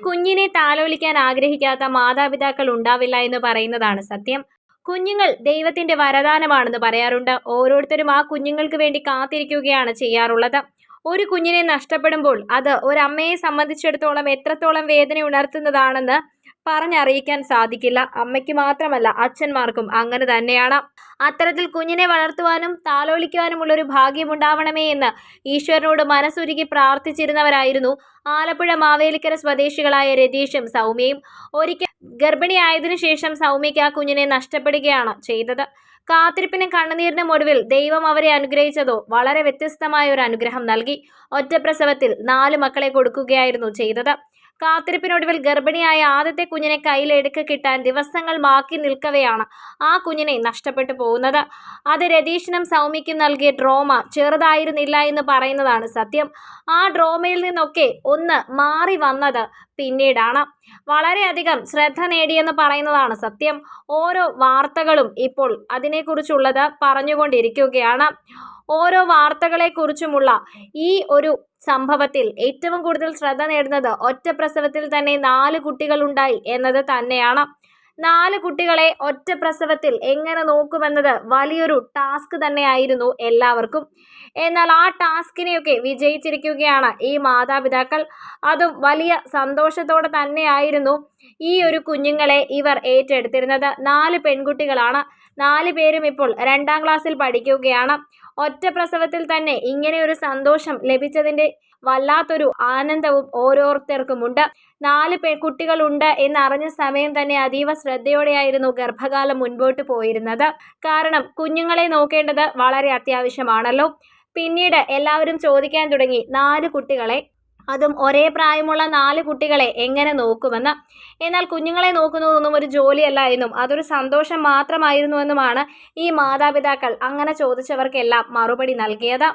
കുഞ്ഞിനെ താലോലിക്കാൻ ആഗ്രഹിക്കാത്ത മാതാപിതാക്കൾ ഉണ്ടാവില്ല എന്ന് പറയുന്നതാണ് സത്യം. കുഞ്ഞുങ്ങൾ ദൈവത്തിന്റെ വരദാനമാണെന്ന് പറയാറുണ്ട്. ഓരോരുത്തരും ആ കുഞ്ഞുങ്ങൾക്ക് വേണ്ടി കാത്തിരിക്കുകയാണ് ചെയ്യാറുള്ളത്. ഒരു കുഞ്ഞിനെ നഷ്ടപ്പെടുമ്പോൾ അത് ഒരമ്മയെ സംബന്ധിച്ചിടത്തോളം എത്രത്തോളം വേദന ഉണർത്തുന്നതാണെന്ന് പറഞ്ഞറിയിക്കാൻ സാധിക്കില്ല. അമ്മയ്ക്ക് മാത്രമല്ല, അച്ഛന്മാർക്കും അങ്ങനെ തന്നെയാണ്. അത്തരത്തിൽ കുഞ്ഞിനെ വളർത്തുവാനും താലോലിക്കുവാനുമുള്ള ഒരു ഭാഗ്യമുണ്ടാവണമേ എന്ന് ഈശ്വരനോട് മനസ്സുരുകി പ്രാർത്ഥിച്ചിരുന്നവരായിരുന്നു ആലപ്പുഴ മാവേലിക്കര സ്വദേശികളായ രതീഷും സൗമ്യയും. ഒരിക്കൽ ഗർഭിണിയായതിനു ശേഷം സൗമ്യയ്ക്ക് ആ കുഞ്ഞിനെ നഷ്ടപ്പെടുകയാണ് ചെയ്തത്. കാത്തിരിപ്പിനും കണ്ണുനീരിനും ഒടുവിൽ ദൈവം അവരെ അനുഗ്രഹിച്ചതോ വളരെ വ്യത്യസ്തമായ ഒരു അനുഗ്രഹം നൽകി. ഒറ്റ പ്രസവത്തിൽ 4 മക്കളെ കൊടുക്കുകയായിരുന്നു ചെയ്തത്. കാത്തിരിപ്പിനൊടുവിൽ ഗർഭിണിയായ ആദ്യത്തെ കുഞ്ഞിനെ കയ്യിലെടുക്ക് കിട്ടാൻ ദിവസങ്ങൾ ബാക്കി നിൽക്കവെയാണ് ആ കുഞ്ഞിനെ നഷ്ടപ്പെട്ടു പോകുന്നത്. അത് രതീഷിനും സൗമ്യയ്ക്കും നൽകിയ ഡ്രോമ ചെറുതായിരുന്നില്ല എന്ന് പറയുന്നതാണ് സത്യം. ആ ഡ്രോമയിൽ നിന്നൊക്കെ ഒന്ന് മാറി വന്നത് പിന്നീടാണ്. വളരെയധികം ശ്രദ്ധ നേടിയെന്ന് പറയുന്നതാണ് സത്യം. ഓരോ വാർത്തകളും ഇപ്പോൾ അതിനെക്കുറിച്ചുള്ളത് പറഞ്ഞുകൊണ്ടിരിക്കുകയാണ്. ഓരോ വാർത്തകളെക്കുറിച്ചുമുള്ള ഈ ഒരു സംഭവത്തിൽ ഏറ്റവും കൂടുതൽ ശ്രദ്ധ നേടുന്നത് ഒറ്റ പ്രസവത്തിൽ തന്നെ 4 കുട്ടികളുണ്ടായി എന്നത് തന്നെയാണ്. 4 കുട്ടികളെ ഒറ്റ പ്രസവത്തിൽ എങ്ങനെ നോക്കുമെന്നത് വലിയൊരു ടാസ്ക് തന്നെയായിരുന്നു എല്ലാവർക്കും. എന്നാൽ ആ ടാസ്കിനെയൊക്കെ വിജയിച്ചിരിക്കുകയാണ് ഈ മാതാപിതാക്കൾ. അതും വലിയ സന്തോഷത്തോടെ തന്നെയായിരുന്നു ഈ ഒരു കുഞ്ഞുങ്ങളെ ഇവർ ഏറ്റെടുത്തിരുന്നത്. 4 പെൺകുട്ടികളാണ്. 4 പേരും ഇപ്പോൾ 2ാം ക്ലാസ്സിൽ പഠിക്കുകയാണ്. ഒറ്റ പ്രസവത്തിൽ തന്നെ ഇങ്ങനെ ഒരു സന്തോഷം ലഭിച്ചതിൻ്റെ വല്ലാത്തൊരു ആനന്ദവും ഓരോരുത്തർക്കുമുണ്ട്. 4 കുട്ടികളുണ്ട് എന്നറിഞ്ഞ സമയം തന്നെ അതീവ ശ്രദ്ധയോടെയായിരുന്നു ഗർഭകാലം മുൻപോട്ട് പോയിരുന്നത്. കാരണം കുഞ്ഞുങ്ങളെ നോക്കേണ്ടത് വളരെ അത്യാവശ്യമാണല്ലോ. പിന്നീട് എല്ലാവരും ചോദിക്കാൻ തുടങ്ങി 4 കുട്ടികളെ, അതും ഒരേ പ്രായമുള്ള 4 കുട്ടികളെ എങ്ങനെ നോക്കുമെന്ന്. എന്നാൽ കുഞ്ഞുങ്ങളെ നോക്കുന്നതൊന്നും ഒരു ജോലിയല്ല എന്നും അതൊരു സന്തോഷം മാത്രമായിരുന്നുവെന്നുമാണ് ഈ മാതാപിതാക്കൾ അങ്ങനെ ചോദിച്ചവർക്കെല്ലാം മറുപടി നൽകിയത്.